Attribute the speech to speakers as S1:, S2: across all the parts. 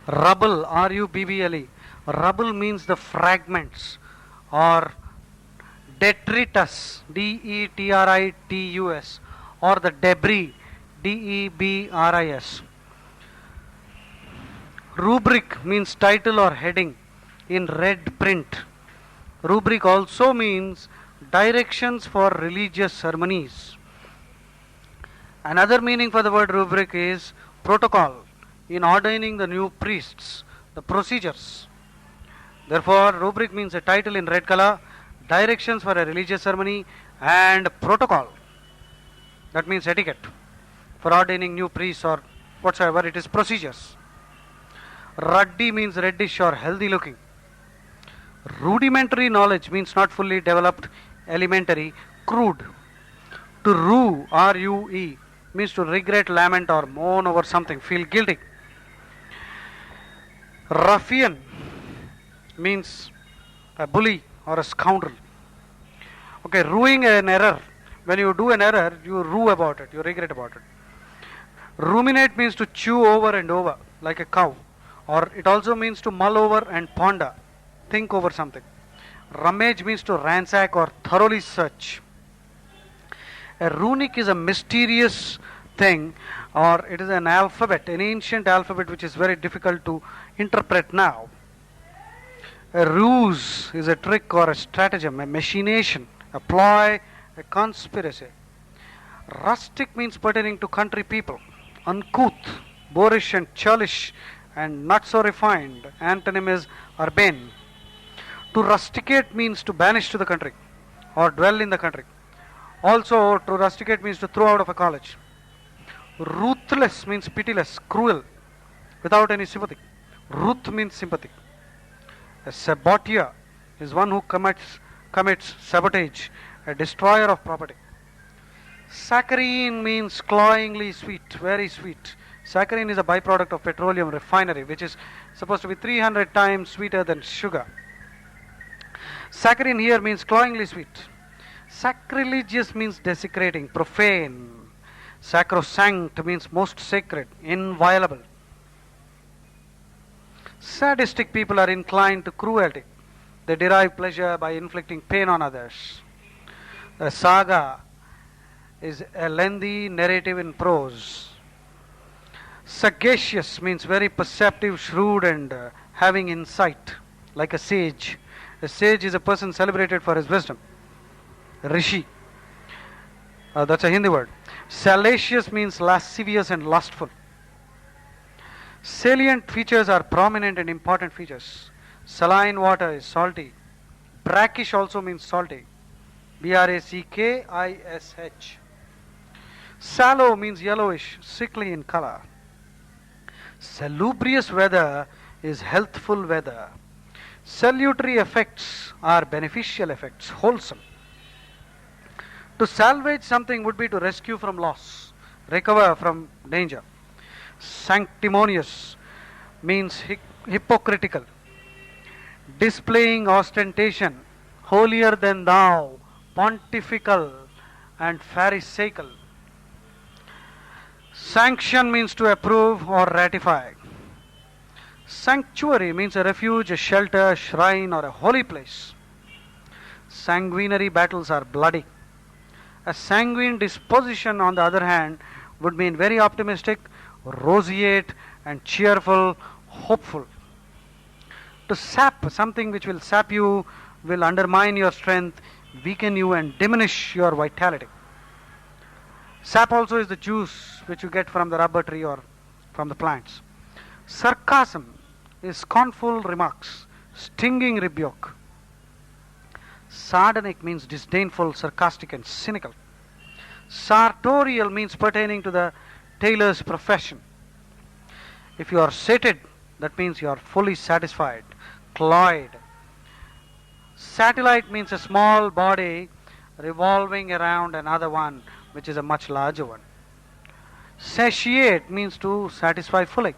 S1: Rubble, R-U-B-B-L-E. Rubble means the fragments or detritus, D-E-T-R-I-T-U-S, or the debris, D-E-B-R-I-S. Rubric means title or heading in red print. Rubric also means directions for religious ceremonies. Another meaning for the word rubric is protocol in ordaining the new priests, the procedures. Therefore, rubric means a title in red color, directions for a religious ceremony, and protocol. That means etiquette. For ordaining new priests or whatsoever, it is procedures. Ruddy means reddish or healthy looking. Rudimentary knowledge means not fully developed, elementary, crude. To rue, R-U-E, means to regret, lament, or mourn over something, feel guilty. Ruffian means a bully or a scoundrel. Okay, rueing an error. When you do an error, you rue about it, you regret about it. Ruminate means to chew over and over, like a cow. Or it also means to mull over and ponder, think over something. Rummage means to ransack or thoroughly search. A runic is a mysterious thing, or it is an alphabet, an ancient alphabet which is very difficult to interpret now. A ruse is a trick or a stratagem, a machination, a ploy, a conspiracy. Rustic means pertaining to country people. Uncouth, boorish and churlish and not so refined. Antonym is urbane. To rusticate means to banish to the country or dwell in the country. Also, to rusticate means to throw out of a college. Ruthless means pitiless, cruel, without any sympathy. Ruth means sympathy. A saboteur is one who commits sabotage, a destroyer of property. Saccharine means cloyingly sweet, very sweet. Saccharine is a byproduct of petroleum refinery, which is supposed to be 300 times sweeter than sugar. Saccharine here means cloyingly sweet. Sacrilegious means desecrating, profane. Sacrosanct means most sacred, inviolable. Sadistic people are inclined to cruelty. They derive pleasure by inflicting pain on others. A saga is a lengthy narrative in prose. Sagacious means very perceptive, shrewd, and having insight, like a sage. A sage is a person celebrated for his wisdom. Rishi. That's a Hindi word. Salacious means lascivious and lustful. Salient features are prominent and important features. Saline water is salty. Brackish also means salty. B-R-A-C-K-I-S-H. Sallow means yellowish, sickly in color. Salubrious weather is healthful weather. Salutary effects are beneficial effects, wholesome. To salvage something would be to rescue from loss, recover from danger. Sanctimonious means hypocritical, displaying ostentation, holier than thou, pontifical and pharisaical. Sanction means to approve or ratify. Sanctuary means a refuge, a shelter, shrine, or a holy place. Sanguinary battles are bloody. A sanguine disposition, on the other hand, would mean very optimistic, roseate, and cheerful, hopeful. To sap, something which will sap you, will undermine your strength, weaken you, and diminish your vitality. Sap also is the juice which you get from the rubber tree or from the plants. Sarcasm is scornful remarks, stinging rebuke. Sardonic means disdainful, sarcastic, and cynical. Sartorial means pertaining to the tailor's profession. If you are sated, that means you are fully satisfied, cloyed. Satellite means a small body revolving around another one, which is a much larger one. Satiate means to satisfy fully.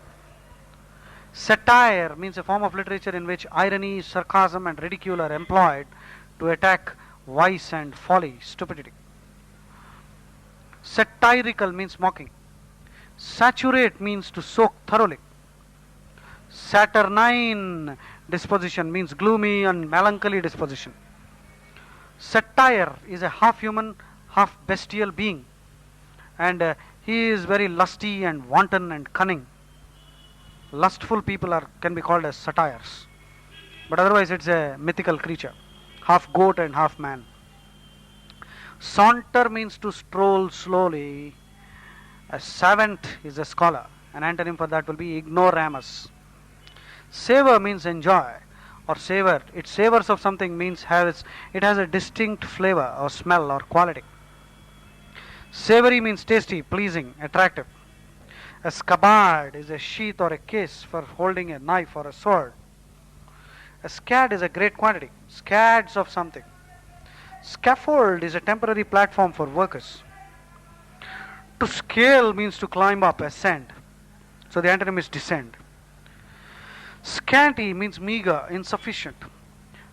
S1: Satire means a form of literature in which irony, sarcasm, and ridicule are employed to attack vice and folly, stupidity. Satirical means mocking. Saturate means to soak thoroughly. Saturnine disposition means gloomy and melancholy disposition. Satyr is a half human, half bestial being, and he is very lusty and wanton and cunning. Lustful people can be called as satyrs, but otherwise it's a mythical creature, half goat and half man. Saunter means to stroll slowly. A savant is a scholar. An antonym for that will be ignoramus. Savor means enjoy or savor. It savors of something means it has a distinct flavor or smell or quality. Savory means tasty, pleasing, attractive. A scabbard is a sheath or a case for holding a knife or a sword. A scad is a great quantity, scads of something. Scaffold is a temporary platform for workers. To scale means to climb up, ascend. So the antonym is descend. Scanty means meager, insufficient.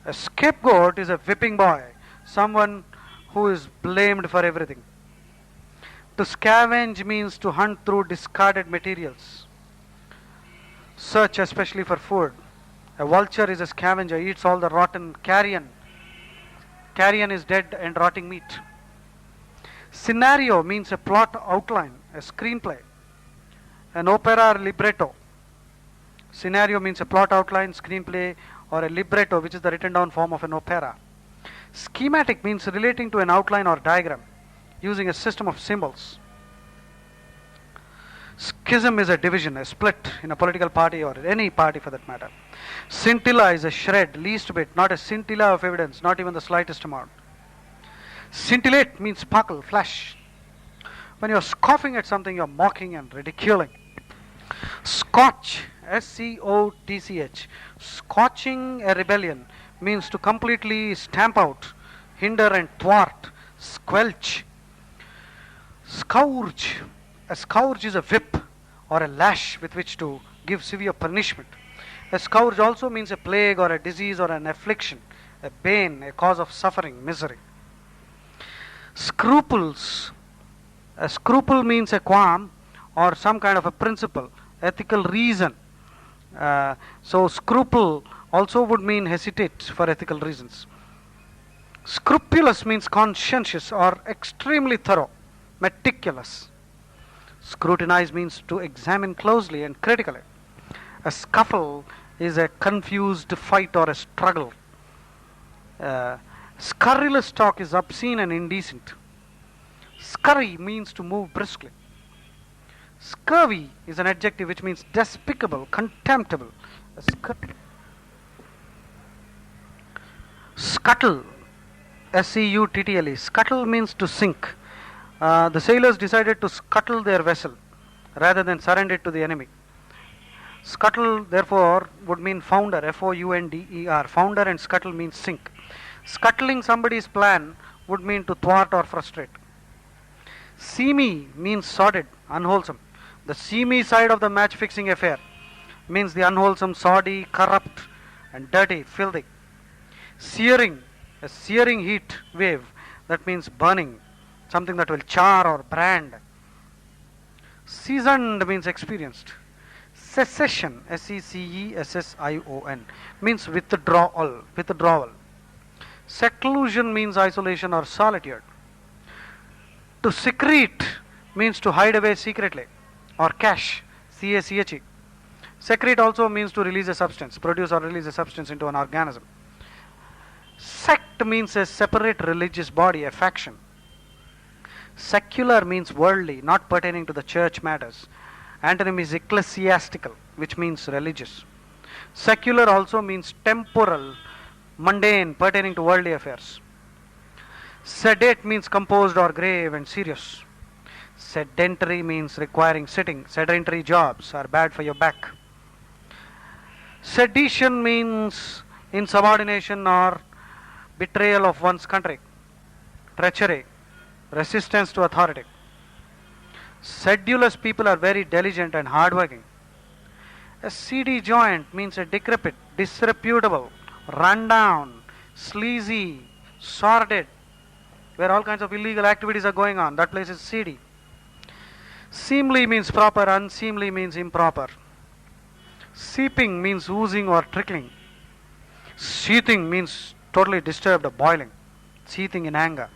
S1: A scapegoat is a whipping boy, someone who is blamed for everything. To scavenge means to hunt through discarded materials. Search especially for food. A vulture is a scavenger, eats all the rotten carrion. Carrion is dead and rotting meat. Scenario means a plot outline, a screenplay. An opera libretto. Scenario means a plot outline, screenplay, or a libretto, which is the written down form of an opera. Schematic means relating to an outline or diagram, using a system of symbols. Schism is a division, a split in a political party or any party for that matter. Scintilla is a shred, least bit, not a scintilla of evidence, not even the slightest amount. Scintillate means sparkle, flash. When you're scoffing at something, you're mocking and ridiculing. Scotch, S-C-O-T-C-H, scotching a rebellion means to completely stamp out, hinder and thwart, squelch. Scourge, a scourge is a whip or a lash with which to give severe punishment. A scourge also means a plague or a disease or an affliction, a bane, a cause of suffering, misery. Scruples, a scruple means a qualm or some kind of a principle, ethical reason. So scruple also would mean hesitate for ethical reasons. Scrupulous means conscientious or extremely thorough, meticulous. Scrutinize means to examine closely and critically. A scuffle is a confused fight or a struggle. Scurrilous talk is obscene and indecent. Scurry means to move briskly. Scurvy is an adjective which means despicable, contemptible. Scuttle, S-C-U-T-T-L-E. Scuttle means to sink. The sailors decided to scuttle their vessel rather than surrender it to the enemy. Scuttle, therefore, would mean founder, F-O-U-N-D-E-R. Founder and scuttle means sink. Scuttling somebody's plan would mean to thwart or frustrate. Seamy means sordid, unwholesome. The seamy side of the match-fixing affair means the unwholesome, sordid, corrupt, and dirty, filthy. Searing, a searing heat wave, that means burning, something that will char or brand. Seasoned means experienced. Secession, S-E-C-E-S-S-I-O-N, means withdrawal. Seclusion means isolation or solitude. To secrete means to hide away secretly or cache, C-A-C-H-E. Secrete also means to release a substance, produce or release a substance into an organism. Sect means a separate religious body, a faction. Secular means worldly, not pertaining to the church matters. Antonym is ecclesiastical, which means religious. Secular also means temporal, mundane, pertaining to worldly affairs. Sedate means composed or grave and serious. Sedentary means requiring sitting. Sedentary jobs are bad for your back. Sedition means insubordination or betrayal of one's country. Treachery, resistance to authority. Sedulous people are very diligent and hardworking. A seedy joint means a decrepit, disreputable, rundown, sleazy, sordid, where all kinds of illegal activities are going on. That place is seedy. Seemly means proper, unseemly means improper. Seeping means oozing or trickling. Seething means totally disturbed or boiling, seething in anger.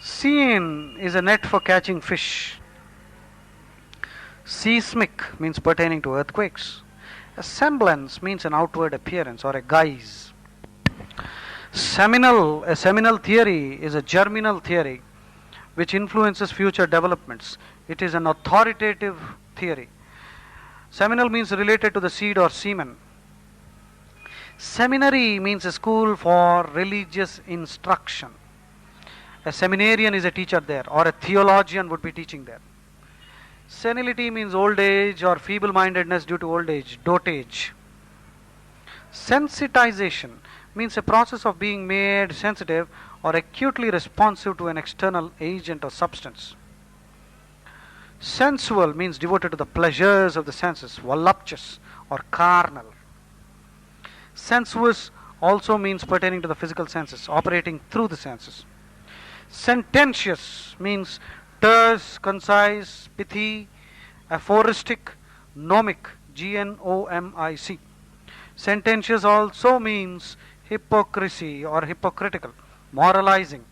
S1: Seine is a net for catching fish. Seismic means pertaining to earthquakes. A semblance means an outward appearance or a guise. A seminal theory is a germinal theory which influences future developments. It is an authoritative theory. Seminal means related to the seed or semen. Seminary means a school for religious instruction. A seminarian is a teacher there, or a theologian would be teaching there. Senility means old age or feeble mindedness due to old age, dotage. Sensitization means a process of being made sensitive or acutely responsive to an external agent or substance. Sensual means devoted to the pleasures of the senses, voluptuous or carnal. Sensuous also means pertaining to the physical senses, operating through the senses. Sententious means terse, concise, pithy, aphoristic, gnomic, Gnomic. Sententious also means hypocrisy or hypocritical, moralizing.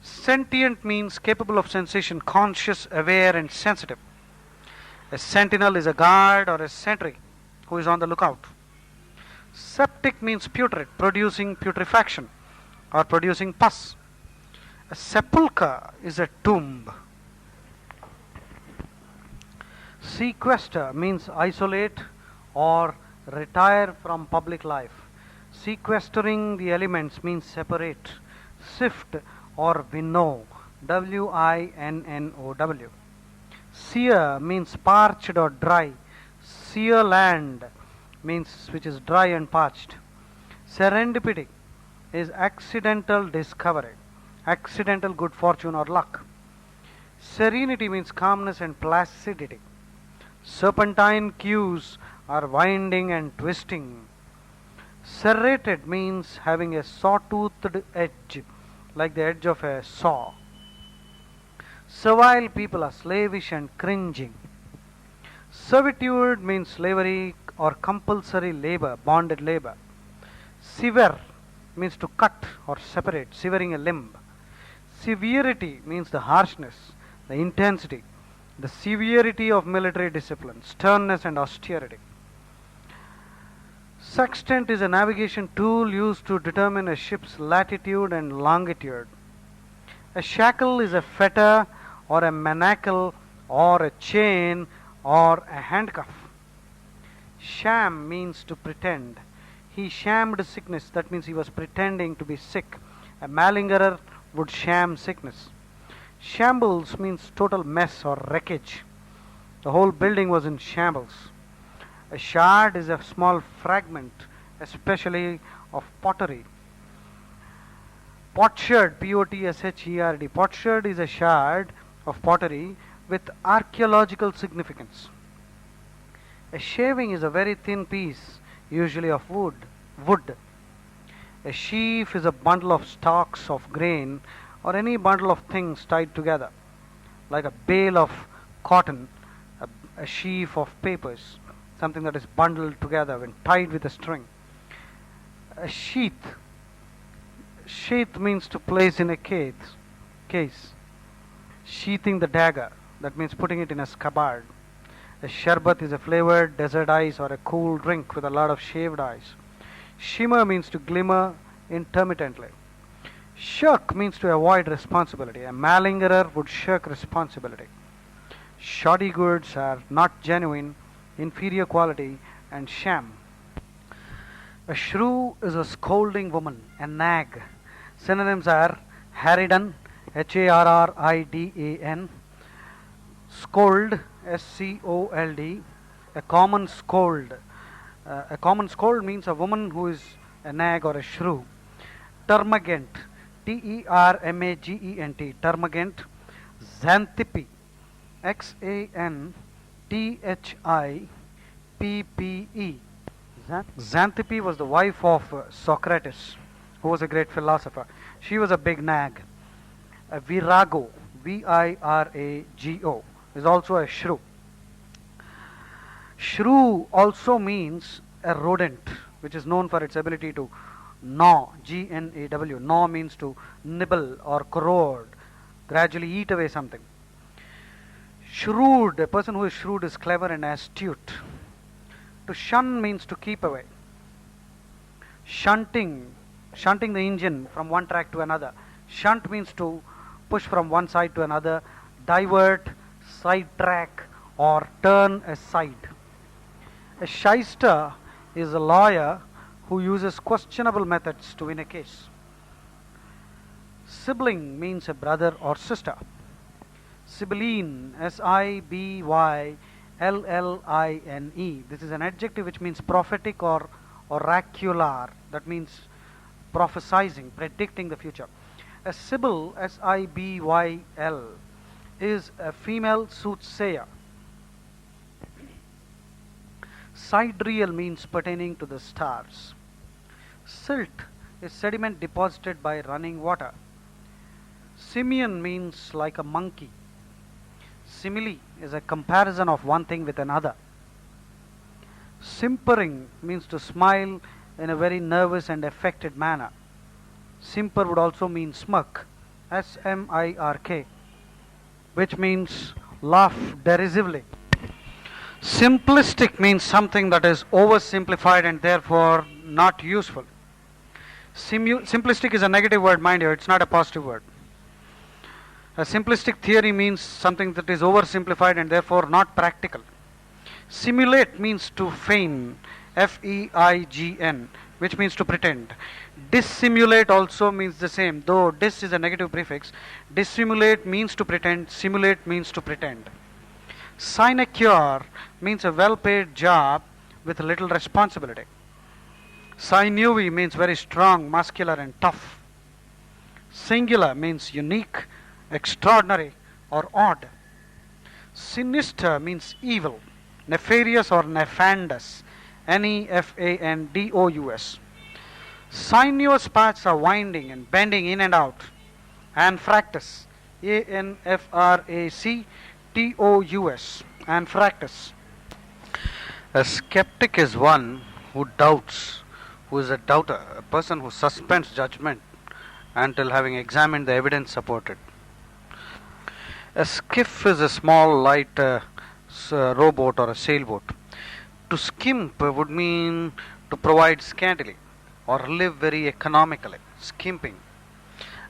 S1: Sentient means capable of sensation, conscious, aware, and sensitive. A sentinel is a guard or a sentry who is on the lookout. Septic means putrid, producing putrefaction or producing pus. A sepulchre is a tomb. Sequester means isolate or retire from public life. Sequestering the elements means separate, sift or winnow, Winnow. Sear means parched or dry. Sear land means which is dry and parched. Serendipity is accidental discovery, accidental good fortune or luck. Serenity means calmness and placidity. Serpentine queues are winding and twisting. Serrated means having a saw-toothed edge, like the edge of a saw. Servile people are slavish and cringing. Servitude means slavery or compulsory labor, bonded labor. Sever means to cut or separate, severing a limb. Severity means the harshness, the intensity, the severity of military discipline, sternness and austerity. Sextant is a navigation tool used to determine a ship's latitude and longitude. A shackle is a fetter or a manacle or a chain or a handcuff. Sham means to pretend. He shammed sickness, that means he was pretending to be sick. A malingerer would sham sickness. Shambles means total mess or wreckage. The whole building was in shambles. A shard is a small fragment, especially of pottery. Potsherd, Potsherd. Potsherd is a shard of pottery with archaeological significance. A shaving is a very thin piece, usually of wood. A sheaf is a bundle of stalks of grain or any bundle of things tied together, like a bale of cotton, a sheaf of papers, something that is bundled together and tied with a string. A sheath. Sheath means to place in a case. Sheathing the dagger, that means putting it in a scabbard. A sherbet is a flavored desert ice or a cool drink with a lot of shaved ice. Shimmer means to glimmer intermittently. Shirk means to avoid responsibility. A malingerer would shirk responsibility. Shoddy goods are not genuine, inferior quality, and sham. A shrew is a scolding woman, a nag. Synonyms are harridan, Harridan, scold, Scold, a common scold. A common scold means a woman who is a nag or a shrew. Termagant, Termagant, termagant. Xanthippe, Xanthippe. Xanthippe was the wife of Socrates, who was a great philosopher. She was a big nag. A virago, Virago, is also a shrew. Shrew also means a rodent, which is known for its ability to gnaw, Gnaw. Gnaw means to nibble or corrode, gradually eat away something. Shrewd, a person who is shrewd is clever and astute. To shun means to keep away. Shunting the engine from one track to another. Shunt means to push from one side to another, divert, sidetrack, or turn aside. A shyster is a lawyer who uses questionable methods to win a case. Sibling means a brother or sister. Sibylline, Sibylline. This is an adjective which means prophetic or oracular. That means prophesying, predicting the future. A sibyl, Sibyl, is a female soothsayer. Sidereal means pertaining to the stars. Silt is sediment deposited by running water. Simian means like a monkey. Simile is a comparison of one thing with another. Simpering means to smile in a very nervous and affected manner. Simper would also mean smirk, Smirk, which means laugh derisively. Simplistic means something that is oversimplified and therefore not useful. Simplistic is a negative word, mind you, it's not a positive word. A simplistic theory means something that is oversimplified and therefore not practical. Simulate means to feign, Feign, which means to pretend. Dissimulate also means the same, though dis is a negative prefix. Dissimulate means to pretend, simulate means to pretend. Sinecure means a well-paid job with little responsibility. Sinewy means very strong, muscular and tough. Singular means unique, extraordinary or odd. Sinister means evil, nefarious or nefandous, Nefandous. Sinuous paths are winding and bending in and out. Anfractus, Anfractus, Anfractus. A skeptic is one who doubts, who is a doubter, a person who suspends judgment until having examined the evidence supported. A skiff is a small light rowboat or a sailboat. To skimp would mean to provide scantily or live very economically, skimping.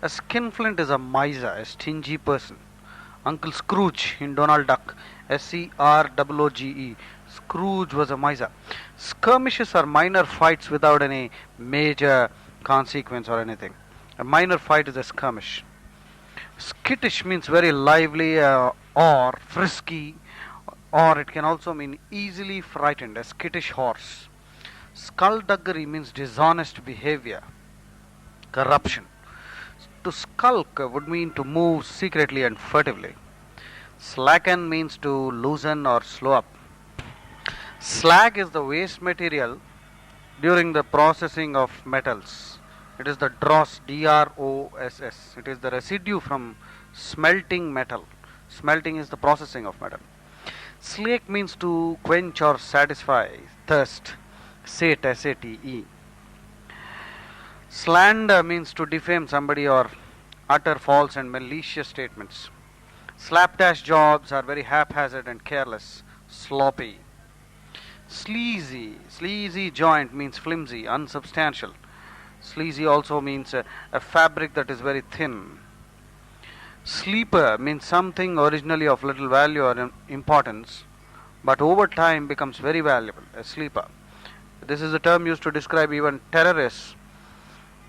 S1: A skinflint is a miser, a stingy person. Uncle Scrooge in Donald Duck, Scrooge. Scrooge was a miser. Skirmishes are minor fights without any major consequence or anything. A minor fight is a skirmish. Skittish means very lively or frisky, or it can also mean easily frightened, a skittish horse. Skullduggery means dishonest behavior, corruption. To skulk would mean to move secretly and furtively. Slacken means to loosen or slow up. Slag is the waste material during the processing of metals. It is the dross, dross. It is the residue from smelting metal. Smelting is the processing of metal. Slake means to quench or satisfy thirst. Sate, Sate. Slander means to defame somebody or utter false and malicious statements. Slapdash jobs are very haphazard and careless, sloppy. Sleazy joint means flimsy, unsubstantial. Sleazy also means a fabric that is very thin. Sleeper means something originally of little value or importance, but over time becomes very valuable, a sleeper. This is a term used to describe even terrorists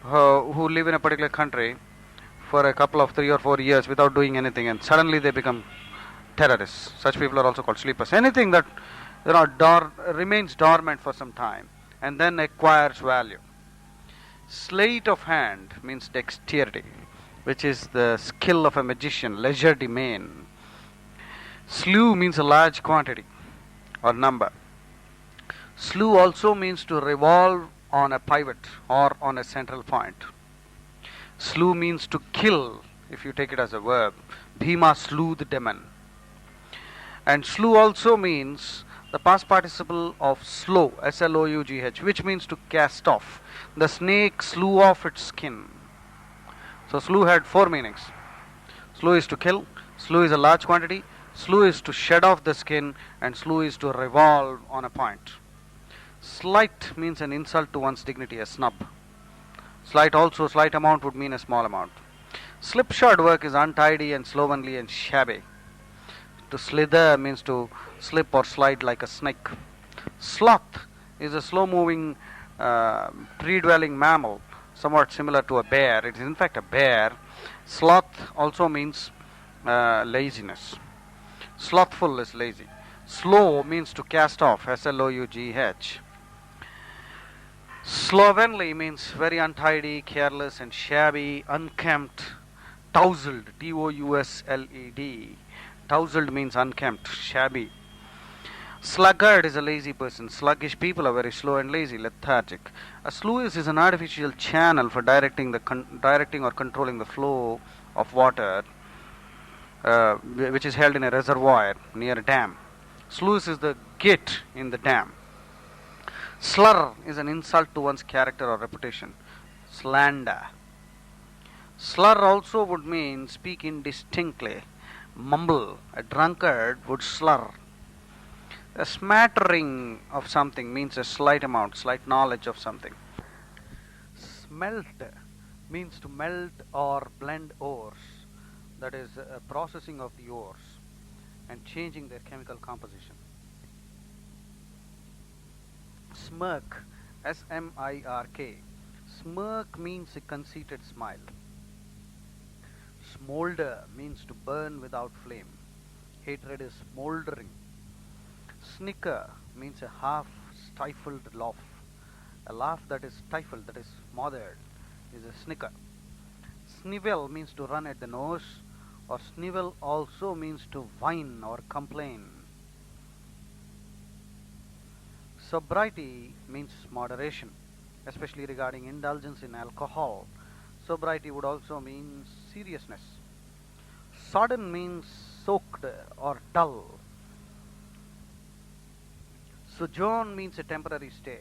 S1: who live in a particular country for a couple of 3 or 4 years without doing anything, and suddenly they become terrorists. Such people are also called sleepers. Anything that remains dormant for some time and then acquires value. Sleight of hand means dexterity, which is the skill of a magician, legerdemain. Slew means a large quantity or number. Slew also means to revolve on a pivot or on a central point. Slew means to kill, if you take it as a verb. Bhima slew the demon. And slew also means the past participle of slough, S-L-O-U-G-H, which means to cast off. The snake slew off its skin. So slew had four meanings. Slew is to kill, slew is a large quantity, slew is to shed off the skin, and slew is to revolve on a point. Slight means an insult to one's dignity, a snub. Slight also, slight amount would mean a small amount. Slipshod work is untidy and slovenly and shabby. To slither means to slip or slide like a snake. Sloth is a slow moving tree dwelling mammal, somewhat similar to a bear. It is in fact a bear. Sloth also means laziness. Slothful is lazy. Slow means to cast off, S-L-O-U-G-H. Slovenly means very untidy, careless and shabby, unkempt, tousled, T-O-U-S-L-E-D. Tousled means unkempt, shabby. Sluggard is a lazy person. Sluggish people are very slow and lazy, lethargic. A sluice is an artificial channel for directing or controlling the flow of water, which is held in a reservoir near a dam. Sluice is the gate in the dam. Slur is an insult to one's character or reputation. Slander. Slur also would mean speak indistinctly, mumble. A drunkard would slur. A smattering of something means a slight amount, slight knowledge of something. Smelt means to melt or blend ores, that is, processing of the ores and changing their chemical composition. Smirk, S-M-I-R-K. Smirk means a conceited smile. Smolder means to burn without flame. Hatred is smoldering. Snicker means a half stifled laugh. A laugh that is stifled, that is smothered, is a snicker. Snivel means to run at the nose, or snivel also means to whine or complain. Sobriety means moderation, especially regarding indulgence in alcohol. Sobriety would also mean seriousness. Sodden means soaked or dull. Sojourn means a temporary stay.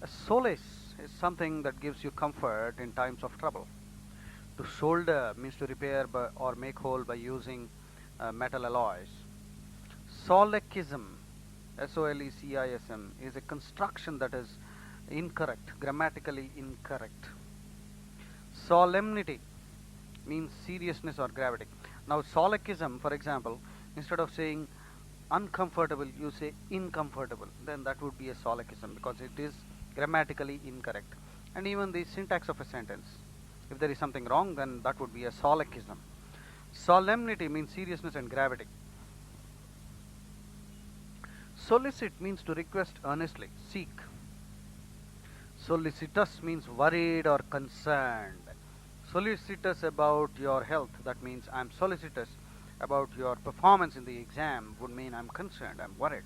S1: A solace is something that gives you comfort in times of trouble. To solder means to repair or make whole by using metal alloys. Solecism, S-O-L-E-C-I-S-M, is a construction that is incorrect, grammatically incorrect. Solemnity means seriousness or gravity. Now, solecism, for example, instead of saying uncomfortable, you say incomfortable. Then that would be a solecism because it is grammatically incorrect. And even the syntax of a sentence, if there is something wrong, then that would be a solecism. Solemnity means seriousness and gravity. Solicit means to request earnestly, seek. Solicitous means worried or concerned. Solicitous about your health, that means I'm solicitous about your performance in the exam, would mean I'm concerned, I'm worried.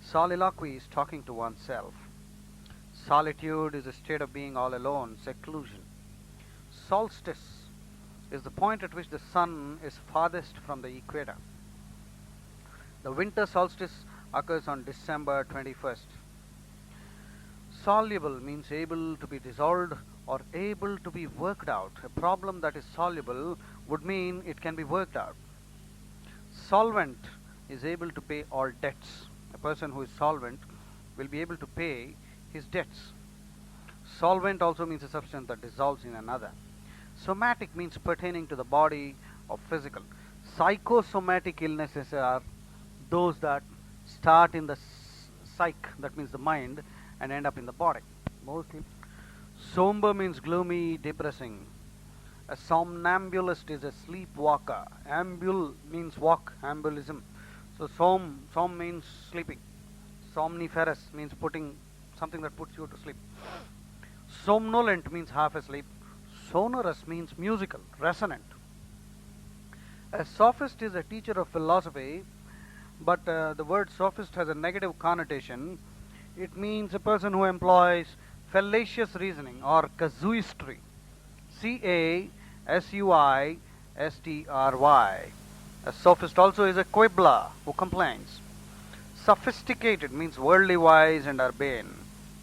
S1: Soliloquy is talking to oneself. Solitude is a state of being all alone, seclusion. Solstice is the point at which the sun is farthest from the equator. The winter solstice occurs on December 21st. Soluble means able to be dissolved or able to be worked out. A problem that is soluble would mean it can be worked out. Solvent is able to pay all debts. A person who is solvent will be able to pay his debts. Solvent also means a substance that dissolves in another. Somatic means pertaining to the body or physical. Psychosomatic illnesses are those that start in the psyche, that means the mind, and end up in the body. Mostly. Somber means gloomy, depressing. A somnambulist is a sleepwalker. Ambule means walk, ambulism. So som means sleeping. Somniferous means putting something that puts you to sleep. Somnolent means half asleep. Sonorous means musical, resonant. A sophist is a teacher of philosophy, but the word sophist has a negative connotation. It means a person who employs fallacious reasoning or casuistry. C-A-S-U-I-S-T-R-Y. A sophist also is a quibbler who complains. Sophisticated means worldly wise and urbane.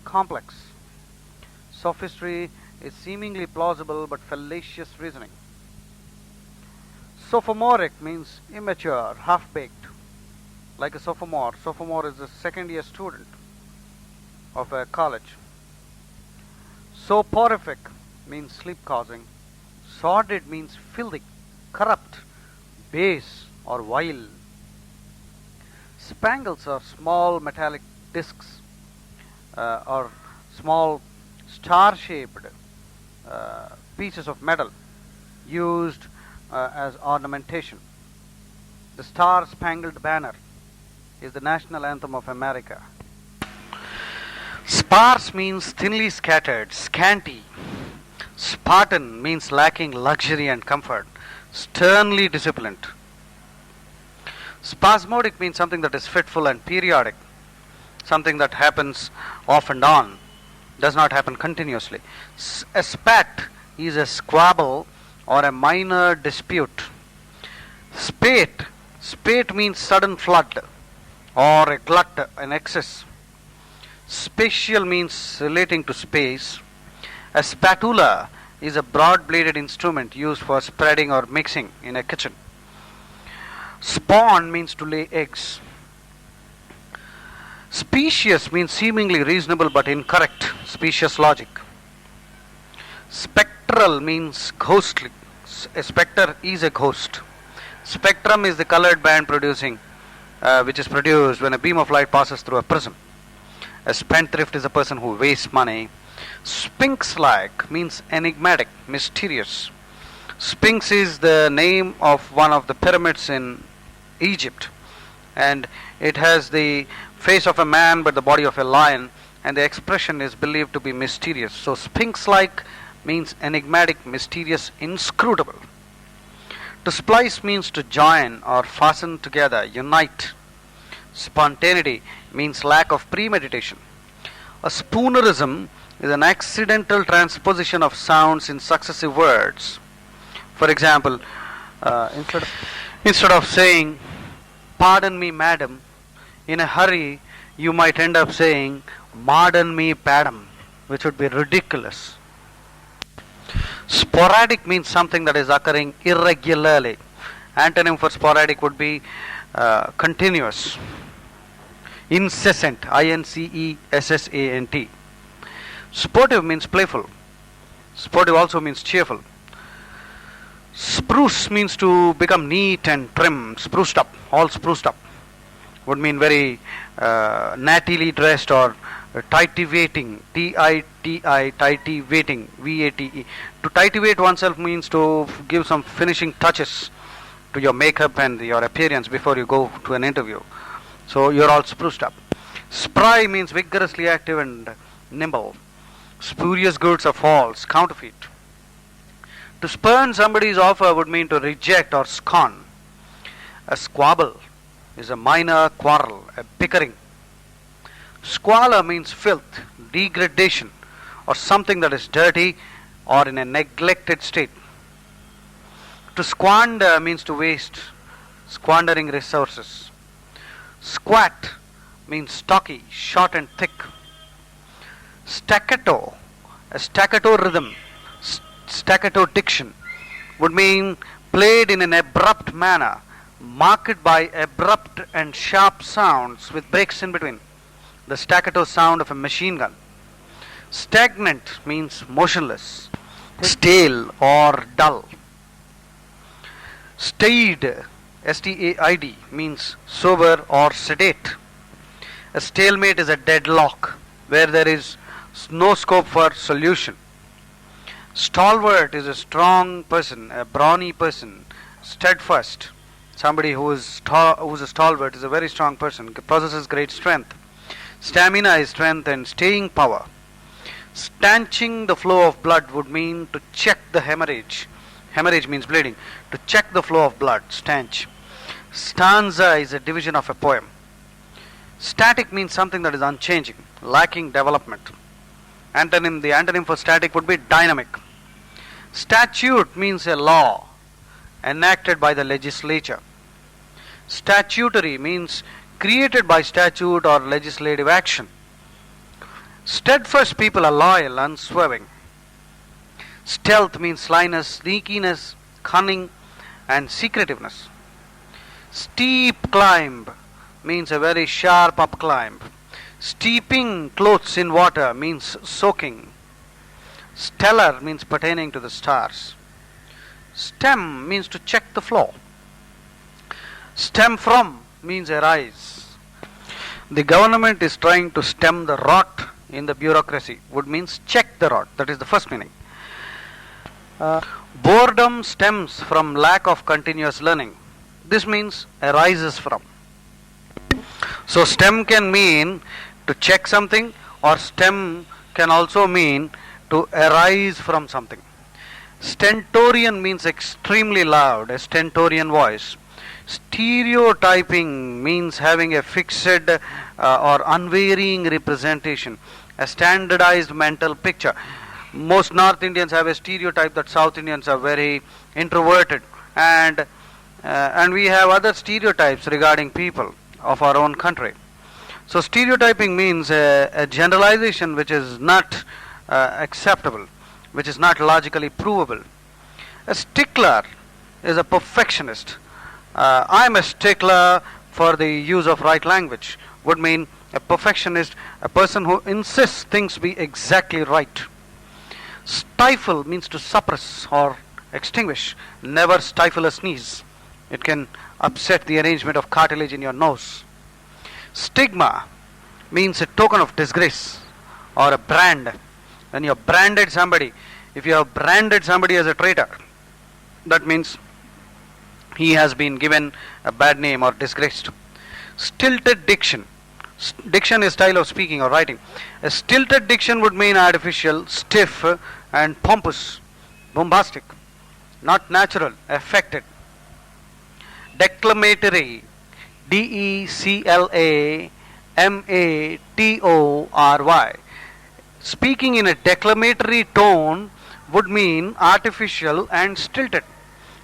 S1: Complex. Sophistry is seemingly plausible but fallacious reasoning. Sophomoric means immature, half-baked. Like a sophomore. Sophomore is a second year student of a college. Soporific means sleep causing. Sordid means filthy, corrupt, base or vile. Spangles are small metallic discs or small star-shaped pieces of metal used as ornamentation. The Star Spangled Banner is the national anthem of America. Sparse means thinly scattered, scanty. Spartan means lacking luxury and comfort, sternly disciplined. Spasmodic means something that is fitful and periodic, something that happens off and on, does not happen continuously. A spat is a squabble or a minor dispute. Spate means sudden flood or a glut, an excess. Spatial means relating to space. A spatula is a broad-bladed instrument used for spreading or mixing in a kitchen. Spawn means to lay eggs. Specious means seemingly reasonable but incorrect. Specious logic. Spectral means ghostly. A spectre is a ghost. Spectrum is the colored band which is produced when a beam of light passes through a prism. A spendthrift is a person who wastes money. Sphinx-like means enigmatic, mysterious. Sphinx is the name of one of the pyramids in Egypt, and it has the face of a man but the body of a lion, and the expression is believed to be mysterious. So Sphinx-like means enigmatic, mysterious, inscrutable. To splice means to join or fasten together, unite. Spontaneity means lack of premeditation. A spoonerism is an accidental transposition of sounds in successive words. For example, instead of saying, "Pardon me, madam," in a hurry, you might end up saying, "Pardon me, padam," which would be ridiculous. Sporadic means something that is occurring irregularly. Antonym for sporadic would be continuous. Incessant, incessant. Sportive means playful. Sportive also means cheerful. Spruce means to become neat and trim, spruced up, all spruced up. Would mean very nattily dressed or titivating, titivating, vate. To titivate oneself means to give some finishing touches to your makeup and your appearance before you go to an interview. So you're all spruced up. Spry means vigorously active and nimble. Spurious goods are false, counterfeit. To spurn somebody's offer would mean to reject or scorn. A squabble is a minor quarrel, a bickering. Squalor means filth, degradation, or something that is dirty or in a neglected state. To squander means to waste, squandering resources. Squat means stocky, short and thick. Staccato, a staccato rhythm, staccato diction, would mean played in an abrupt manner, marked by abrupt and sharp sounds with breaks in between. The staccato sound of a machine gun. Stagnant means motionless, stale or dull. Staid, S-T-A-I-D, means sober or sedate. A stalemate is a deadlock where there is no scope for solution. Stalwart is a strong person, a brawny person. Steadfast, somebody who is a stalwart is a very strong person, possesses great strength. Stamina is strength and staying power. Stanching the flow of blood would mean to check the hemorrhage. Hemorrhage means bleeding. To check the flow of blood, stanch. Stanza is a division of a poem. Static means something that is unchanging, lacking development. The antonym for static would be dynamic. Statute means a law enacted by the legislature. Statutory means created by statute or legislative action. Steadfast people are loyal, unswerving. Stealth means slyness, sneakiness, cunning, and secretiveness. Steep climb means a very sharp up climb. Steeping clothes in water means soaking. Stellar means pertaining to the stars. Stem means to check the flow. Stem from means arise. The government is trying to stem the rot in the bureaucracy. Would means check the rot. That is the first meaning. Boredom stems from lack of continuous learning. This means arises from. So stem can mean to check something, or stem can also mean to arise from something. Stentorian means extremely loud, a stentorian voice. Stereotyping means having a fixed or unvarying representation, a standardized mental picture. Most North Indians have a stereotype that South Indians are very introverted, and we have other stereotypes regarding people of our own country. So stereotyping means a generalization which is not acceptable, which is not logically provable. A stickler is a perfectionist. I am a stickler for the use of right language. Would mean a perfectionist, a person who insists things be exactly right. Stifle means to suppress or extinguish. Never stifle a sneeze. It can upset the arrangement of cartilage in your nose. Stigma means a token of disgrace or a brand. When you have branded somebody, if you have branded somebody as a traitor, that means he has been given a bad name or disgraced. Stilted diction. Diction is style of speaking or writing. A stilted diction would mean artificial, stiff, and pompous, bombastic, not natural, affected. Declamatory. D-E-C-L-A-M-A-T-O-R-Y. Speaking in a declamatory tone would mean artificial and stilted.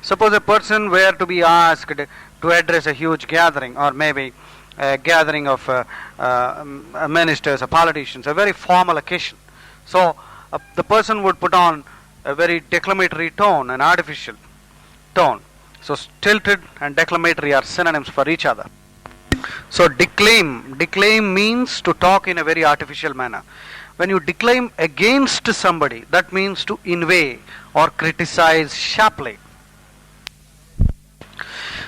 S1: Suppose a person were to be asked to address a huge gathering, or maybe a gathering of ministers or politicians, a very formal occasion. So the person would put on a very declamatory tone, an artificial tone. So stilted and declamatory are synonyms for each other. So declaim means to talk in a very artificial manner. When you declaim against somebody, that means to inveigh or criticize sharply.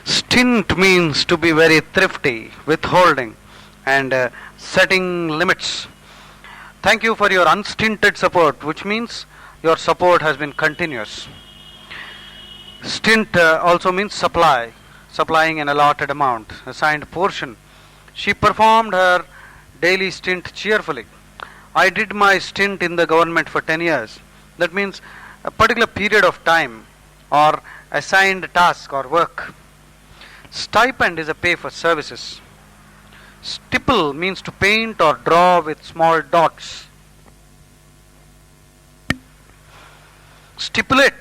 S1: Stint means to be very thrifty, withholding, and setting limits. Thank you for your unstinted support, which means your support has been continuous. Stint also means supply, supplying an allotted amount, assigned portion. She performed her daily stint cheerfully. I did my stint in the government for 10 years. That means a particular period of time or assigned task or work. Stipend is a pay for services. Stipple means to paint or draw with small dots. Stipulate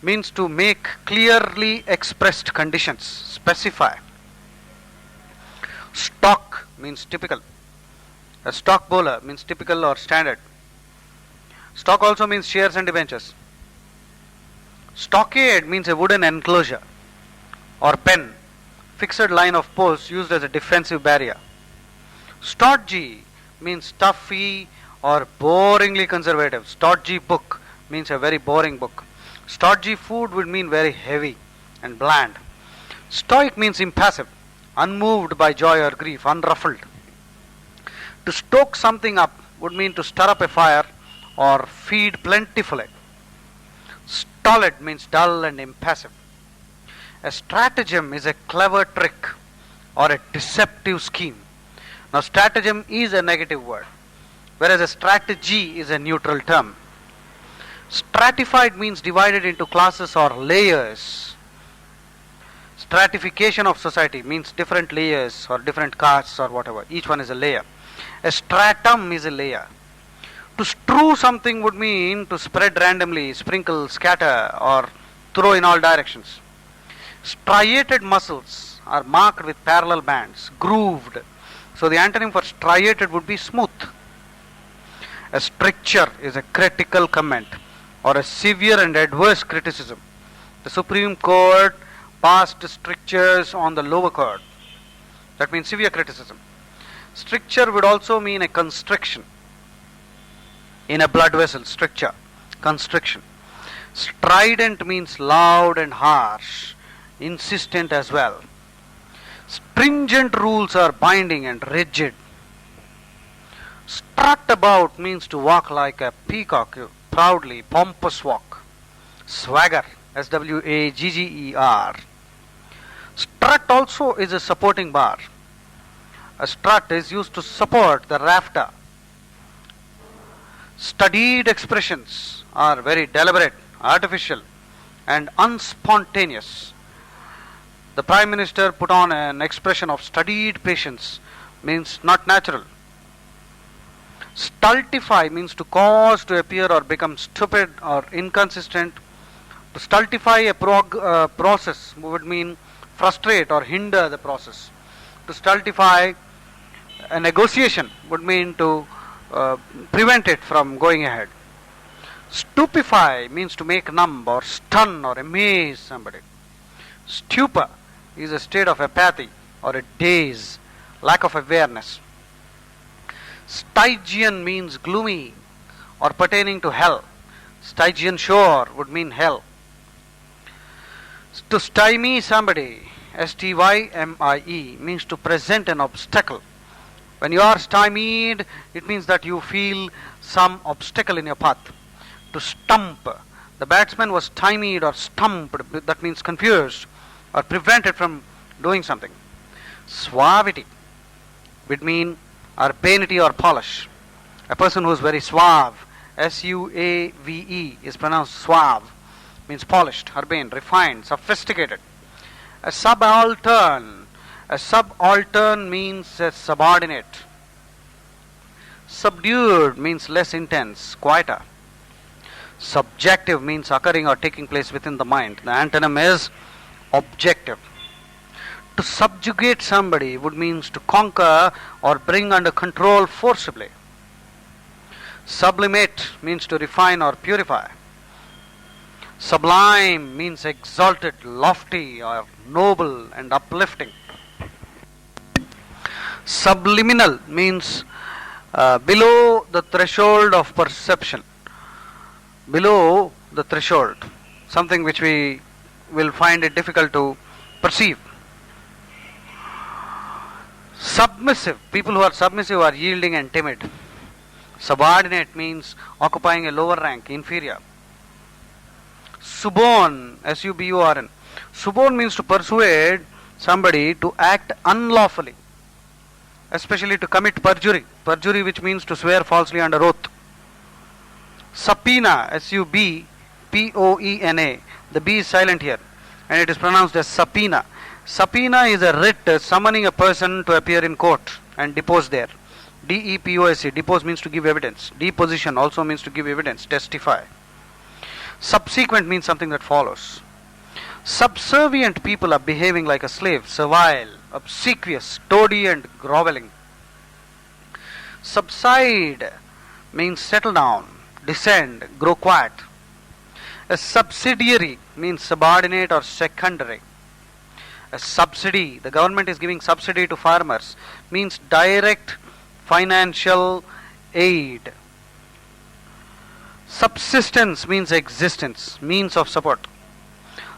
S1: means to make clearly expressed conditions, specify. Stock means typical. A stock bowler means typical or standard. Stock also means shares and debentures. Stockade means a wooden enclosure or pen, fixed line of posts used as a defensive barrier. Stodgy means stuffy or boringly conservative. Stodgy book means a very boring book. Stodgy food would mean very heavy and bland. Stoic means impassive, unmoved by joy or grief, unruffled. To stoke something up would mean to stir up a fire or feed plentifully. Stolid means dull and impassive. A stratagem is a clever trick or a deceptive scheme. Now stratagem is a negative word, whereas a strategy is a neutral term. Stratified means divided into classes or layers. Stratification of society means different layers or different castes or whatever. Each one is a layer. A stratum is a layer. To strew something would mean to spread randomly, sprinkle, scatter, or throw in all directions. Striated muscles are marked with parallel bands, grooved. So the antonym for striated would be smooth. A stricture is a critical comment or a severe and adverse criticism. The Supreme Court passed strictures on the lower court. That means severe criticism. Stricture would also mean a constriction in a blood vessel, stricture, constriction. Strident means loud and harsh, insistent as well. Stringent rules are binding and rigid. Strut about means to walk like a peacock, proudly, pompous walk. Swagger, swagger. Strut also is a supporting bar. A strut is used to support the rafter. Studied expressions are very deliberate, artificial, and unspontaneous. The Prime Minister put on an expression of studied patience, means not natural. Stultify means to cause to appear or become stupid or inconsistent. To stultify a process would mean frustrate or hinder the process. To stultify a negotiation would mean to prevent it from going ahead. Stupefy means to make numb or stun or amaze somebody. Stupor is a state of apathy or a daze, lack of awareness. Stygian means gloomy or pertaining to hell. Stygian shore would mean hell. To stymie somebody, stymie, means to present an obstacle. When you are stymied, it means that you feel some obstacle in your path. To stump, the batsman was stymied or stumped, that means confused or prevented from doing something. Suavity would mean urbanity or polish. A person who is very suave, suave, is pronounced suave, means polished, urbane, refined, sophisticated. A subaltern means a subordinate. Subdued means less intense, quieter. Subjective means occurring or taking place within the mind. The antonym is objective. To subjugate somebody would means to conquer or bring under control forcibly. Sublimate means to refine or purify. Sublime means exalted, lofty or noble and uplifting. Subliminal means below the threshold of perception. Below the threshold, something which we will find it difficult to perceive. Submissive, people who are submissive are yielding and timid. Subordinate means occupying a lower rank, inferior. Suborn, suborn. Suborn means to persuade somebody to act unlawfully, especially to commit perjury. Perjury, which means to swear falsely under oath. Subpoena, subpoena. The B is silent here, and it is pronounced as subpoena. Subpoena is a writ summoning a person to appear in court and depose there. Depose, depose means to give evidence. Deposition also means to give evidence, testify. Subsequent means something that follows. Subservient people are behaving like a slave, servile, obsequious, toady and groveling. Subside means settle down, descend, grow quiet. A subsidiary means subordinate or secondary. A subsidy, the government is giving subsidy to farmers, means direct financial aid. Subsistence means existence, means of support.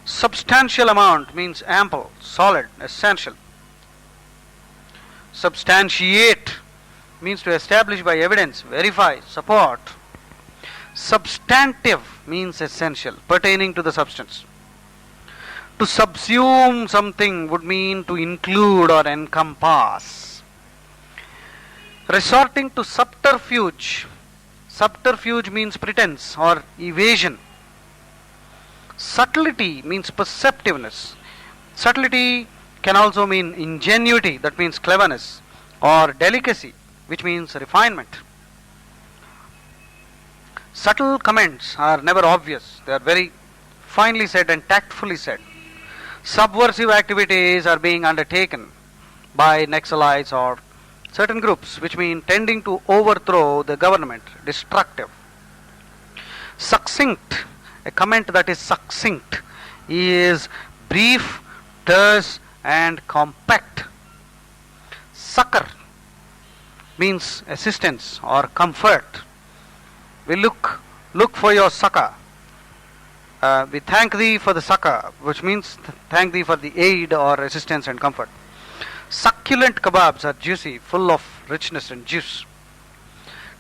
S1: Substantial amount means ample, solid, essential. Substantiate means to establish by evidence, verify, support. Substantive means essential, pertaining to the substance. To subsume something would mean to include or encompass. Resorting to subterfuge. Subterfuge means pretense or evasion. Subtlety means perceptiveness. Subtlety can also mean ingenuity, that means cleverness, or delicacy, which means refinement. Subtle comments are never obvious, they are very finely said and tactfully said. Subversive activities are being undertaken by Naxalites or certain groups which mean tending to overthrow the government, destructive. Succinct, a comment that is succinct, is brief, terse, and compact. Succor means assistance or comfort. We look for your succor. We thank thee for the succor, which means thank thee for the aid or assistance and comfort. Succulent kebabs are juicy, full of richness and juice.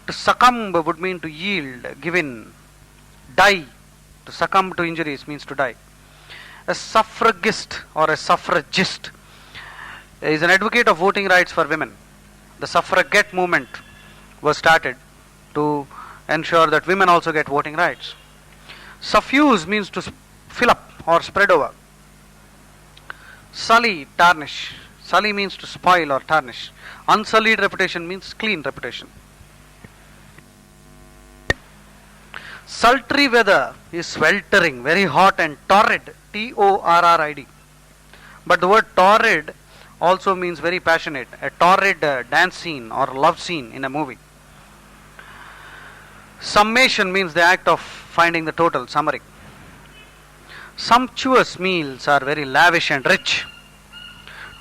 S1: To succumb would mean to yield, give in, die. To succumb to injuries means to die. A suffragist or a suffragist is an advocate of voting rights for women. The suffragette movement was started to ensure that women also get voting rights. Suffuse means to fill up or spread over. Sully, tarnish. Sully means to spoil or tarnish. Unsullied reputation means clean reputation. Sultry weather is sweltering, very hot and torrid. Torrid. But the word torrid also means very passionate. A torrid dance scene or love scene in a movie. Summation means the act of finding the total, summary. Sumptuous meals are very lavish and rich.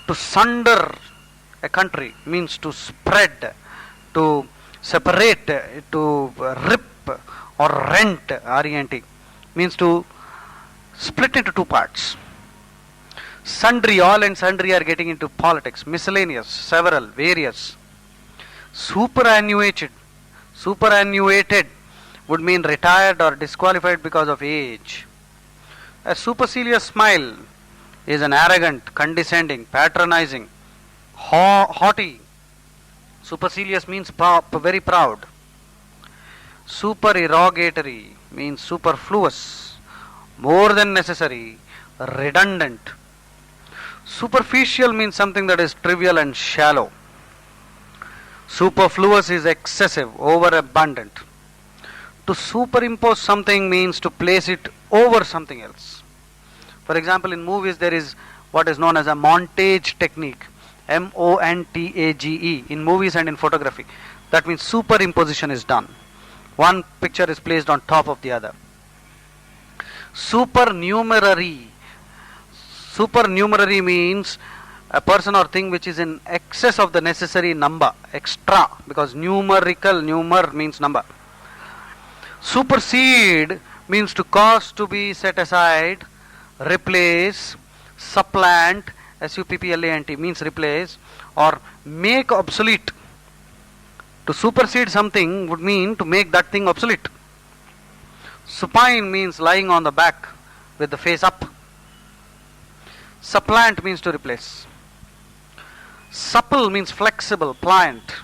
S1: To sunder a country means to spread, to separate, to rip or rent, R-E-N-T, means to split into two parts. Sundry, all and sundry are getting into politics. Miscellaneous, several, various. Superannuated would mean retired or disqualified because of age. A supercilious smile is an arrogant, condescending, patronizing, haughty. Supercilious means very proud. Supererogatory means superfluous, more than necessary, redundant. Superficial means something that is trivial and shallow. Superfluous is excessive, overabundant. To superimpose something means to place it over something else. For example, in movies there is what is known as a montage technique. M-O-N-T-A-G-E. In movies and in photography. That means superimposition is done. One picture is placed on top of the other. Supernumerary. Supernumerary means a person or thing which is in excess of the necessary number. Extra. Because numerical, numer means number. Supersede means to cause to be set aside, replace, supplant, S-U-P-P-L-A-N-T means replace, or make obsolete. To supersede something would mean to make that thing obsolete. Supine means lying on the back with the face up. Supplant means to replace. Supple means flexible, pliant.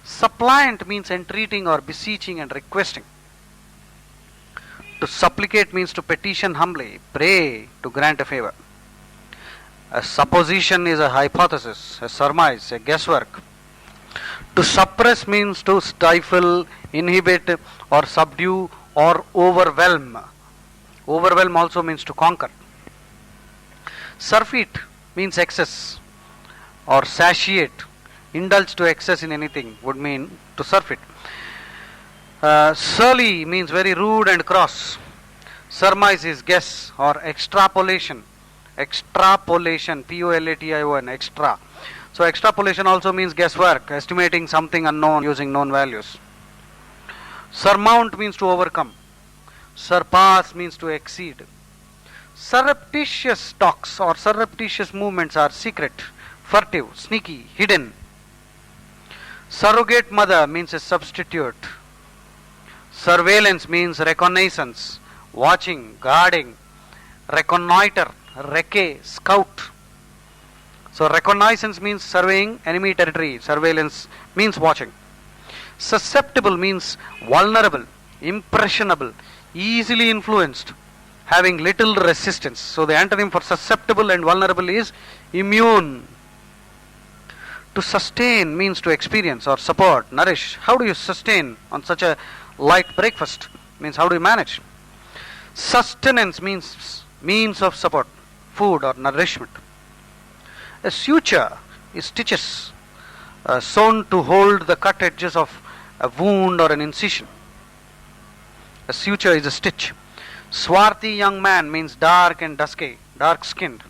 S1: Suppliant means entreating or beseeching and requesting. To supplicate means to petition humbly, pray to grant a favor. A supposition is a hypothesis, a surmise, a guesswork. To suppress means to stifle, inhibit, or subdue, or overwhelm. Overwhelm also means to conquer. Surfeit means excess, or satiate. Indulge to excess in anything would mean to surfeit. Surly means very rude and cross. Surmise is guess or extrapolation. Extrapolation, P-O-L-A-T-I-O-N, extra. So extrapolation also means guesswork, estimating something unknown using known values. Surmount means to overcome. Surpass means to exceed. Surreptitious talks or surreptitious movements are secret, furtive, sneaky, hidden. Surrogate mother means a substitute. Surveillance means reconnaissance, watching, guarding. Reconnoiter, recce, scout. So reconnaissance means surveying enemy territory. Surveillance means watching. Susceptible means vulnerable, impressionable, easily influenced, having little resistance. So the antonym for susceptible and vulnerable is immune. To sustain means to experience or support, nourish. How do you sustain on such a light breakfast? Means how do you manage? Sustenance means means of support, food or nourishment. A suture is stitches sewn to hold the cut edges of a wound or an incision. A suture is a stitch. Swarthy young man means dark and dusky, dark skinned.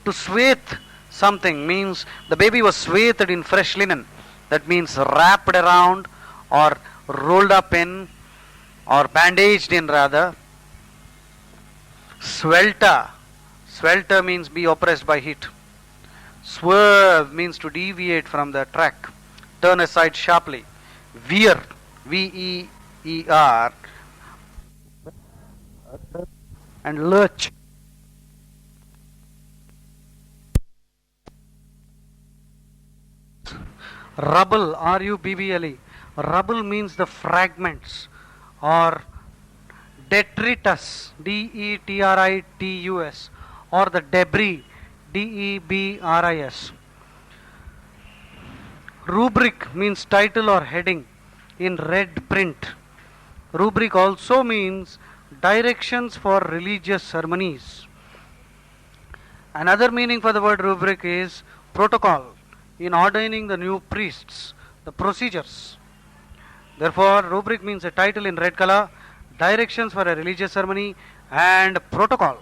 S1: To swathe something means the baby was swathed in fresh linen. That means wrapped around or rolled up in or bandaged in rather. Swelter. Swelter means be oppressed by heat. Swerve means to deviate from the track. Turn aside sharply. Veer. V-E-E-R. And lurch. Rubble. R-U-B-B-L-E. Rubble means the fragments or detritus, D-E-T-R-I-T-U-S, or the debris, D-E-B-R-I-S. Rubric means title or heading in red print. Rubric also means directions for religious ceremonies. Another meaning for the word rubric is protocol in ordaining the new priests, the procedures. Therefore, rubric means a title in red color, directions for a religious ceremony, and protocol.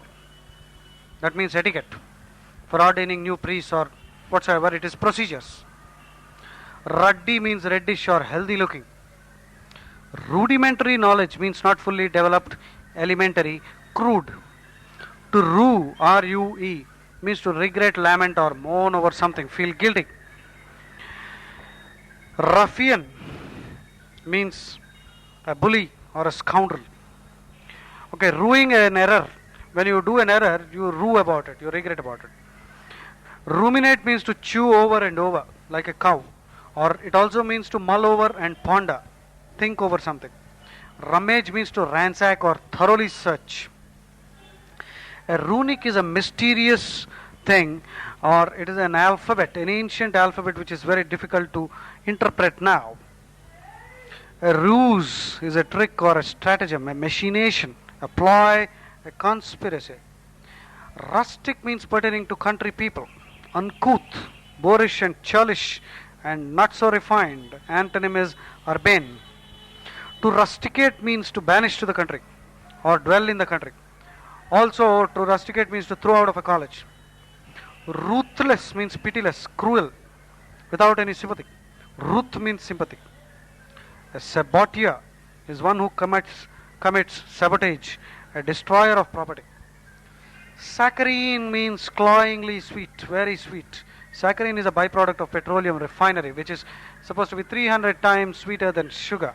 S1: That means etiquette for ordaining new priests or whatsoever it is, procedures. Ruddy means reddish or healthy looking. Rudimentary knowledge means not fully developed, elementary, crude. To rue, R-U-E, means to regret, lament, or mourn over something, feel guilty. Ruffian means a bully or a scoundrel. Okay, rueing an error. When you do an error, you rue about it, you regret about it. Ruminate means to chew over and over, like a cow. Or it also means to mull over and ponder, think over something. Rummage means to ransack or thoroughly search. A runic is a mysterious thing, or it is an alphabet, an ancient alphabet which is very difficult to interpret now. A ruse is a trick or a stratagem, a machination, a ploy, a conspiracy. Rustic means pertaining to country people. Uncouth, boorish and churlish and not so refined. Antonym is urbane. To rusticate means to banish to the country or dwell in the country. Also, to rusticate means to throw out of a college. Ruthless means pitiless, cruel, without any sympathy. Ruth means sympathy. A saboteur is one who commits sabotage, a destroyer of property. Saccharine means cloyingly sweet, very sweet. Saccharine is a byproduct of petroleum refinery, which is supposed to be 300 times sweeter than sugar.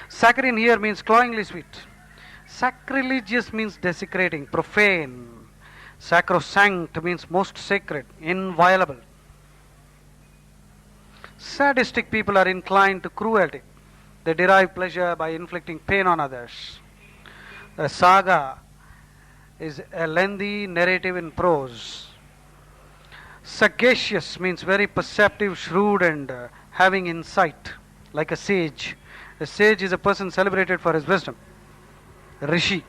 S1: Saccharine here means cloyingly sweet. Sacrilegious means desecrating, profane. Sacrosanct means most sacred, inviolable. Sadistic people are inclined to cruelty. They derive pleasure by inflicting pain on others. A saga is a lengthy narrative in prose. Sagacious means very perceptive, shrewd, and having insight, like a sage. A sage is a person celebrated for his wisdom. Rishi.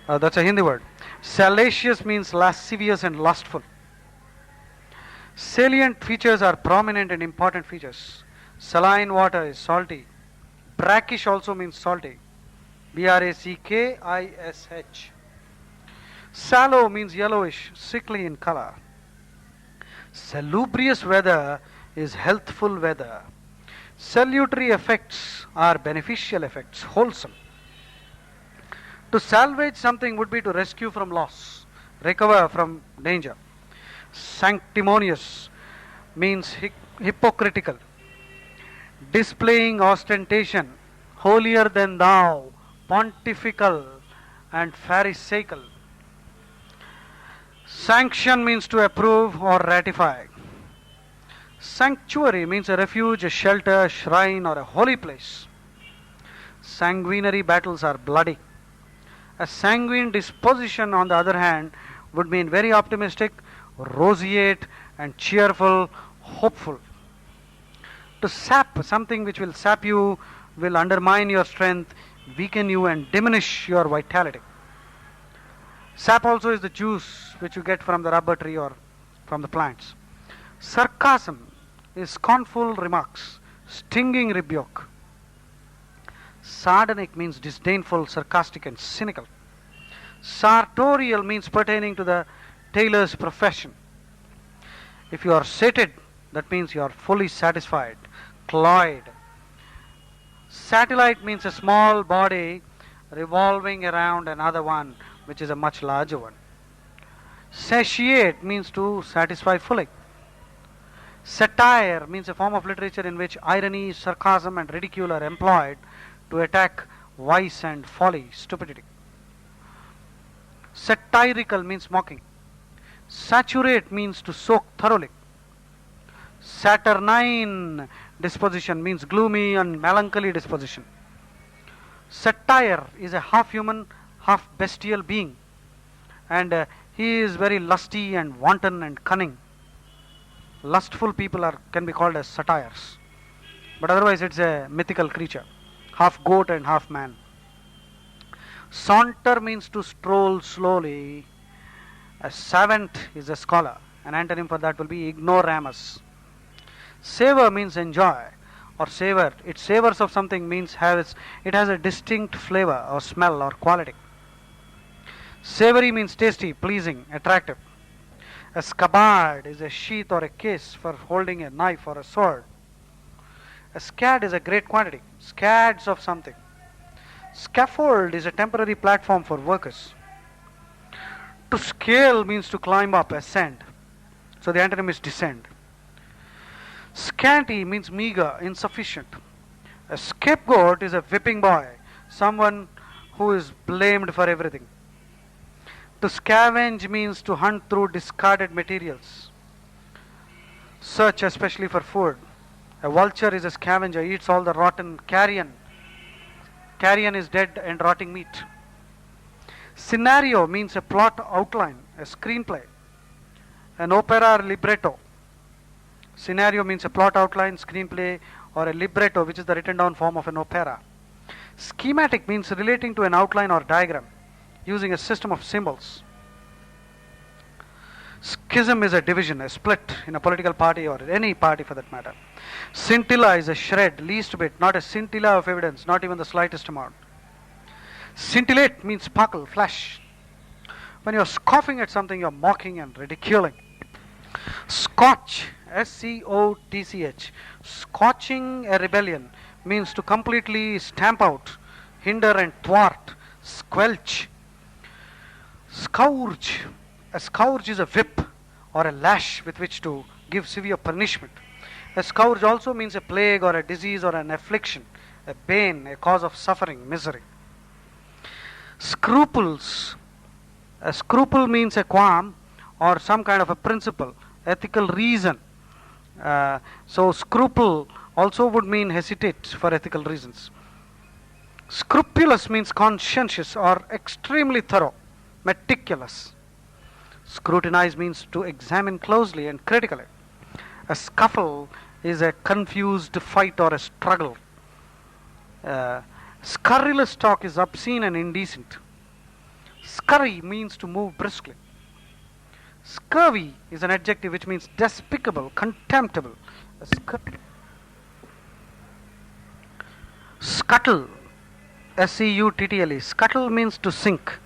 S1: That's a Hindi word. Salacious means lascivious and lustful. Salient features are prominent and important features. Saline water is salty. Brackish also means salty. B-R-A-C-K-I-S-H. Sallow means yellowish, sickly in color. Salubrious weather is healthful weather. Salutary effects are beneficial effects, wholesome. To salvage something would be to rescue from loss, recover from danger. Sanctimonious means hypocritical, displaying ostentation, holier than thou, pontifical and pharisaical. Sanction means to approve or ratify. Sanctuary means a refuge, a shelter, shrine, or a holy place. Sanguinary battles are bloody. A sanguine disposition, on the other hand, would mean very optimistic, roseate, and cheerful, hopeful. To sap, something which will sap you, will undermine your strength, weaken you, and diminish your vitality. Sap also is the juice which you get from the rubber tree or from the plants. Sarcasm is scornful remarks, stinging rebuke. Sardonic means disdainful, sarcastic, and cynical. Sartorial means pertaining to the tailor's profession. If you are sated, that means you are fully satisfied. Cloyed. Satellite means a small body revolving around another one, which is a much larger one. Satiate means to satisfy fully. Satire means a form of literature in which irony, sarcasm, and ridicule are employed to attack vice and folly, stupidity. Satirical means mocking. Saturate means to soak thoroughly. Saturnine disposition means gloomy and melancholy disposition. Satyr is a half human, half bestial being, and he is very lusty and wanton and cunning. Lustful people can be called as satyrs, but otherwise it's a mythical creature, half goat and half man. Saunter means to stroll slowly. A savant is a scholar. An antonym for that will be ignoramus. Savor means enjoy or savor. It savors of something means it has a distinct flavor or smell or quality. Savory means tasty, pleasing, attractive. A scabbard is a sheath or a case for holding a knife or a sword. A scad is a great quantity, scads of something. Scaffold is a temporary platform for workers. To scale means to climb up, ascend. So the antonym is descend. Scanty means meager, insufficient. A scapegoat is a whipping boy, someone who is blamed for everything. To scavenge means to hunt through discarded materials. Search especially for food. A vulture is a scavenger, eats all the rotten carrion. Carrion is dead and rotting meat. Scenario means a plot outline, a screenplay. An opera libretto. Scenario means a plot outline, screenplay, or a libretto, which is the written down form of an opera. Schematic means relating to an outline or diagram, using a system of symbols. Schism is a division, a split in a political party or any party for that matter. Scintilla is a shred, least bit, not a scintilla of evidence, not even the slightest amount. Scintillate means sparkle, flash. When you're scoffing at something, you're mocking and ridiculing. Scotch, S-C-O-T-C-H, scotching a rebellion means to completely stamp out, hinder and thwart, squelch. Scourge, a scourge is a whip or a lash with which to give severe punishment. A scourge also means a plague or a disease or an affliction, a bane, a cause of suffering, misery. Scruples, a scruple means a qualm or some kind of a principle, ethical reason. So scruple also would mean hesitate for ethical reasons. Scrupulous means conscientious or extremely thorough, meticulous. Scrutinize means to examine closely and critically. A scuffle is a confused fight or a struggle. Scurrilous talk is obscene and indecent. Scurry means to move briskly. Scurvy is an adjective which means despicable, contemptible. Scuttle, S-C-U-T-T-L-E. Scuttle means to sink.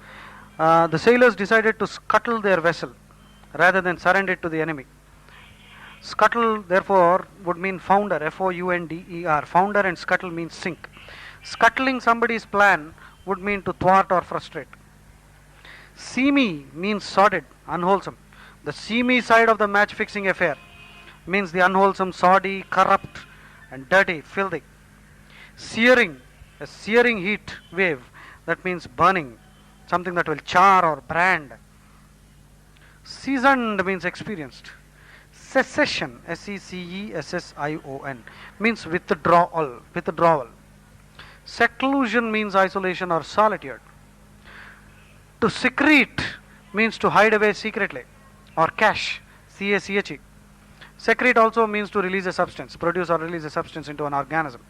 S1: The sailors decided to scuttle their vessel rather than surrender it to the enemy. Scuttle, therefore, would mean founder, F-O-U-N-D-E-R. Founder and scuttle means sink. Scuttling somebody's plan would mean to thwart or frustrate. Seamy means sordid, unwholesome. The seamy side of the match-fixing affair means the unwholesome, sordid, corrupt, and dirty, filthy. Searing, a searing heat wave, that means burning, something that will char or brand. Seasoned means experienced. Secession, S-E-C-E-S-S-I-O-N, means withdrawal. Seclusion means isolation or solitude. To secrete means to hide away secretly or cache, C-A-C-H-E. Secrete also means to release a substance, produce or release a substance into an organism.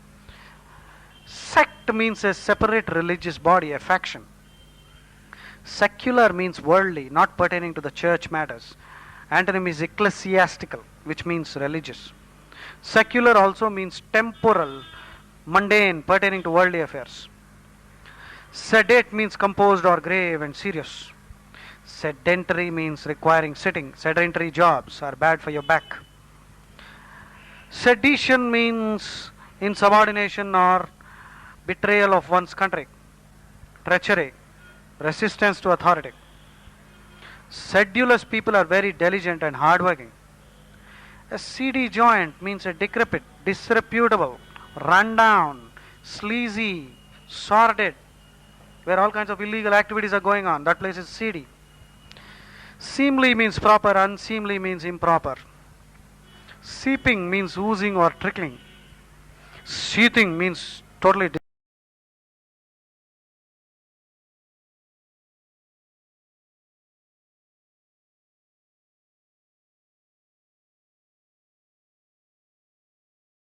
S1: Sect means a separate religious body, a faction. Secular means worldly, not pertaining to the church matters. Antonym is ecclesiastical, which means religious. Secular also means temporal, mundane, pertaining to worldly affairs. Sedate means composed or grave and serious. Sedentary means requiring sitting. Sedentary jobs are bad for your back. Sedition means insubordination or betrayal of one's country, treachery, resistance to authority. Sedulous people are very diligent and hardworking. A seedy joint means a decrepit, disreputable, rundown, sleazy, sordid, where all kinds of illegal activities are going on. That place is seedy. Seemly means proper, unseemly means improper. Seeping means oozing or trickling. Seething means totally